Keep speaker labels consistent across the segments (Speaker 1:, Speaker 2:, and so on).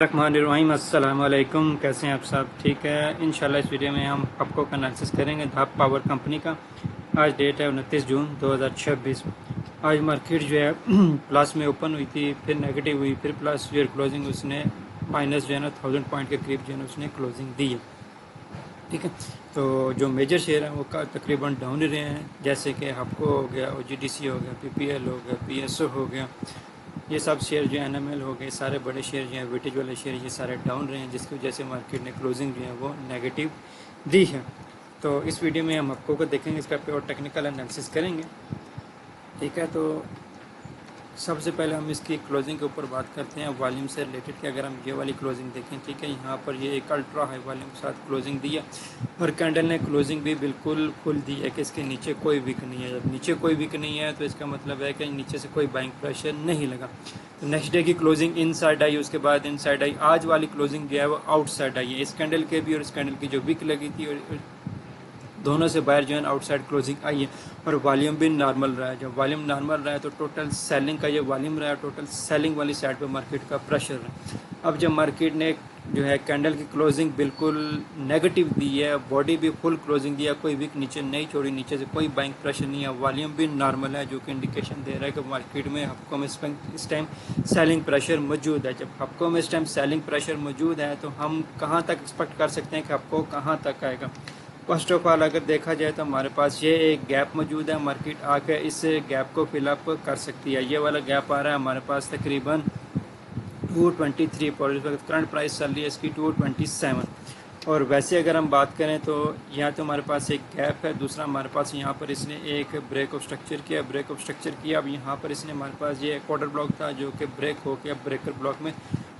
Speaker 1: الرحمن السلام علیکم، کیسے ہیں آپ سب؟ ٹھیک ہے، انشاءاللہ اس ویڈیو میں ہم ہپکو کا انالیسس کریں گے دھاپ پاور کمپنی کا۔ آج ڈیٹ ہے 29 جون 2026۔ آج مارکیٹ جو ہے پلس میں اوپن ہوئی تھی، پھر نیگیٹو ہوئی، پھر پلس جو ہے کلوزنگ اس نے مائنس جو ہے نا 1000 پوائنٹ کے قریب جو ہے نا اس نے کلوزنگ دی ہے۔ ٹھیک ہے، تو جو میجر شیئر ہیں وہ تقریباً ڈاؤن ہی رہے ہیں، جیسے کہ ہپکو ہو گیا، او جی ڈی سی ہو گیا، پی پی ایل ہو گیا، پی ایس او ہو گیا، یہ سب شیئر جو این ایم ایل ہو گئے، سارے بڑے شیئر جو ہیں ویٹیج والے شیئر یہ سارے ڈاؤن رہے ہیں، جس کی وجہ سے مارکیٹ نے کلوزنگ جو ہے وہ نیگیٹو دی ہے۔ تو اس ویڈیو میں ہم ہپکو کو دیکھیں گے، اس کا پیور ٹیکنیکل انالیسس کریں گے۔ ٹھیک ہے، تو سب سے پہلے ہم اس کی کلوزنگ کے اوپر بات کرتے ہیں والیوم سے ریلیٹڈ، کہ اگر ہم یہ والی کلوزنگ دیکھیں، ٹھیک ہے، یہاں پر یہ ایک الٹرا ہائی والیوم کے ساتھ کلوزنگ دی ہے، اور کینڈل نے کلوزنگ بھی بالکل کھل دی ہے کہ اس کے نیچے کوئی ویک نہیں ہے۔ جب نیچے کوئی ویک نہیں ہے تو اس کا مطلب ہے کہ نیچے سے کوئی بائنگ پریشر نہیں لگا۔ تو نیکسٹ ڈے کی کلوزنگ ان سائڈ آئی، اس کے بعد ان سائڈ آئی۔ آج والی کلوزنگ جو ہے وہ آؤٹ سائڈ آئی ہے، اس کینڈل کے بھی اور اس کینڈل کی جو ویک لگی تھی، اور دونوں سے باہر جو ہے آؤٹ سائڈ کلوزنگ آئی ہے، اور والیوم بھی نارمل رہا ہے۔ جب والیوم نارمل رہا ہے تو ٹوٹل سیلنگ کا یہ والیوم رہا ہے، ٹوٹل سیلنگ والی سائڈ پہ مارکیٹ کا پریشر ہے۔ اب جب مارکیٹ نے جو ہے کینڈل کی کلوزنگ بالکل نیگیٹو دی ہے، باڈی بھی فل کلوزنگ دیا، کوئی ویک نیچے نہیں چھوڑی، نیچے سے کوئی بائنگ پریشر نہیں ہے، والیوم بھی نارمل ہے، جو کہ انڈیکیشن دے رہا ہے کہ مارکیٹ میں ہپکو میں اس ٹائم سیلنگ پریشر موجود ہے۔ جب ہپکو میں اس ٹائم سیلنگ پریشر موجود ہے تو ہم کہاں تک ایکسپیکٹ کر سکتے ہیں کہ ہپکو کہاں تک آئے گا؟ فرسٹ آف آل اگر دیکھا جائے تو ہمارے پاس یہ ایک گیپ موجود ہے، مارکیٹ آ کے اس گیپ کو فل اپ کر سکتی ہے۔ یہ والا گیپ آ رہا ہے ہمارے پاس تقریباً 223 پر، اس وقت کرنٹ پرائس چل رہی ہے اس کی 227۔ اور ویسے اگر ہم بات کریں تو یہاں تو ہمارے پاس ایک گیپ ہے، دوسرا ہمارے پاس یہاں پر اس نے ایک بریک آف اسٹرکچر کیا، اب یہاں پر اس نے ہمارے پاس یہ کوارٹر بلاک تھا جو کہ بریک ہو کے اب بریکر بلاک میں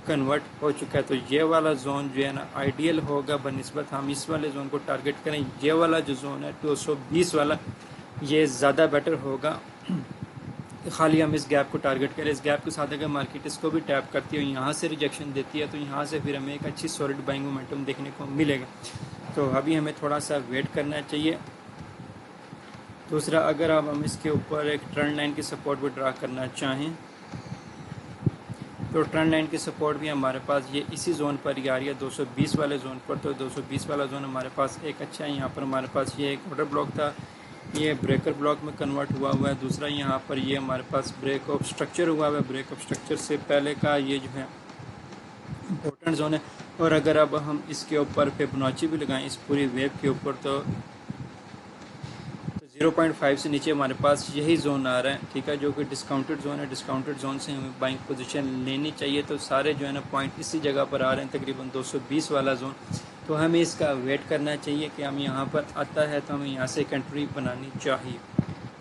Speaker 1: کنورٹ ہو چکا ہے۔ تو یہ والا زون جو ہے نا آئیڈیل ہوگا بنسبت ہم اس والے زون کو ٹارگٹ کریں۔ یہ والا جو زون ہے 220 والا، یہ زیادہ بیٹر ہوگا خالی ہم اس گیپ کو ٹارگٹ کریں۔ اس گیپ کے ساتھ اگر مارکیٹ اس کو بھی ٹیپ کرتی ہے، یہاں سے ریجیکشن دیتی ہے، تو یہاں سے پھر ہمیں ایک اچھی سولڈ بائنگ مومنٹم دیکھنے کو ملے گا۔ تو ابھی ہمیں تھوڑا سا ویٹ کرنا چاہیے۔ دوسرا، اگر اب ہم اس کے اوپر ایک ٹرنڈ لائن کی سپورٹ بھی ڈرا کرنا چاہیں تو ٹرنڈ لائن کی سپورٹ بھی ہمارے پاس یہ اسی زون پر ہی آ رہی ہے، 220 والے زون پر۔ تو 220 والا زون ہمارے پاس ایک اچھا ہے، یہاں پر ہمارے پاس یہ ایک آرڈر بلاک تھا، یہ بریکر بلاک میں کنورٹ ہوا ہے۔ دوسرا یہاں پر یہ ہمارے پاس بریک آف اسٹرکچر ہوا ہے، بریک آف اسٹرکچر سے پہلے کا یہ جو ہے امپورٹنٹ زون ہے۔ اور اگر اب ہم اس کے اوپر فیبوناچی بھی لگائیں اس پوری ویو کے اوپر تو 0.5 سے نیچے ہمارے پاس یہی زون آ رہا ہے، ٹھیک ہے، جو کہ ڈسکاؤنٹڈ زون ہے۔ ڈسکاؤنٹڈ زون سے ہمیں بائنگ پوزیشن لینی چاہیے، تو سارے جو ہے نا پوائنٹ اسی جگہ پر آ رہے ہیں، تقریباً 220 والا زون۔ تو ہمیں اس کا ویٹ کرنا چاہیے کہ ہم یہاں پر آتا ہے تو ہمیں یہاں سے ایک انٹری بنانی چاہیے۔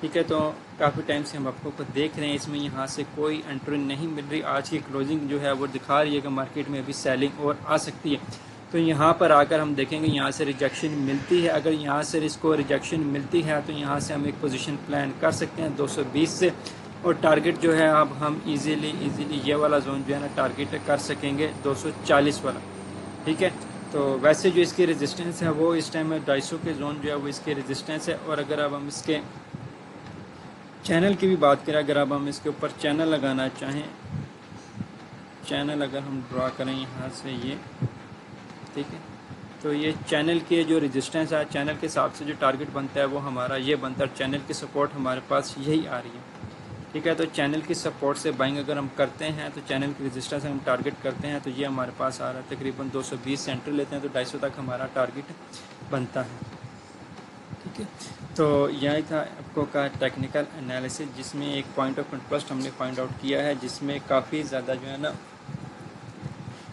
Speaker 1: ٹھیک ہے، تو کافی ٹائم سے ہم آپ کو دیکھ رہے ہیں، اس میں یہاں سے کوئی انٹری نہیں مل رہی۔ آج کی کلوزنگ جو ہے وہ دکھا رہی ہے کہ مارکیٹ میں ابھی سیلنگ اور آ سکتی ہے۔ تو یہاں پر آ کر ہم دیکھیں گے یہاں سے ریجیکشن ملتی ہے، اگر یہاں سے اس کو ریجیکشن ملتی ہے تو یہاں سے ہم ایک پوزیشن پلان کر سکتے ہیں 220 سے، اور ٹارگٹ جو ہے اب ہم ایزیلی یہ والا زون جو ہے نا ٹارگٹ کر سکیں گے 240 والا۔ ٹھیک ہے، تو ویسے جو اس کی ریزسٹنس ہے وہ اس ٹائم 250 کے زون جو ہے وہ اس کی ریزسٹنس ہے۔ اور اگر اب ہم اس کے چینل کی بھی بات کریں، اگر اب ہم اس کے اوپر چینل لگانا چاہیں، چینل اگر ہم ڈرا کریں یہاں سے یہ، ٹھیک ہے، تو یہ چینل کے جو ریزسٹنس ہے، چینل کے حساب سے جو ٹارگٹ بنتا ہے وہ ہمارا یہ بنتا ہے، چینل کی سپورٹ ہمارے پاس یہی آ رہی ہے۔ ٹھیک ہے، تو چینل کی سپورٹ سے بائنگ اگر ہم کرتے ہیں تو چینل کی ریزسٹنس ہم ٹارگٹ کرتے ہیں تو یہ ہمارے پاس آ رہا ہے تقریباً 220 سینٹر لیتے ہیں تو 250 تک ہمارا ٹارگٹ بنتا ہے۔ ٹھیک ہے، تو یہی تھا ہپکو کا ٹیکنیکل انالیسس، جس میں ایک پوائنٹ آف انٹرسٹ ہم نے فائنڈ آؤٹ کیا ہے، جس میں کافی زیادہ جو ہے نا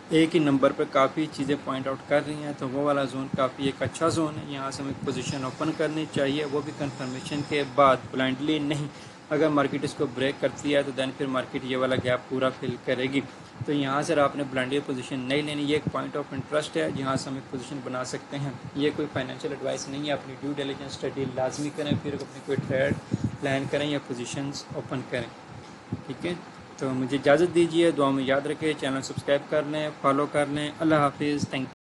Speaker 1: ایک ہی نمبر پہ کافی چیزیں پوائنٹ آؤٹ کر رہی ہیں۔ تو وہ والا زون کافی ایک اچھا زون ہے، یہاں سے ہمیں پوزیشن اوپن کرنی چاہیے، وہ بھی کنفرمیشن کے بعد، بلائنڈلی نہیں۔ اگر مارکیٹ اس کو بریک کرتی ہے تو دین پھر مارکیٹ یہ والا گیپ پورا فل کرے گی، تو یہاں سے آپ نے بلائنڈلی پوزیشن نہیں لینی۔ یہ ایک پوائنٹ آف انٹرسٹ ہے جہاں سے ہم ایک پوزیشن بنا سکتے ہیں، یہ کوئی فائنینشیل ایڈوائس نہیں ہے۔ اپنی ڈیو ڈیلیجنس اسٹڈی لازمی کریں، پھر اپنی کوئی ٹریڈ پلان کریں یا پوزیشنز اوپن کریں۔ ٹھیک ہے، تو مجھے اجازت دیجیے، دعا میں یاد رکھیں، چینل سبسکرائب کر لیں، فالو کر لیں۔ اللہ حافظ، تھینک یو۔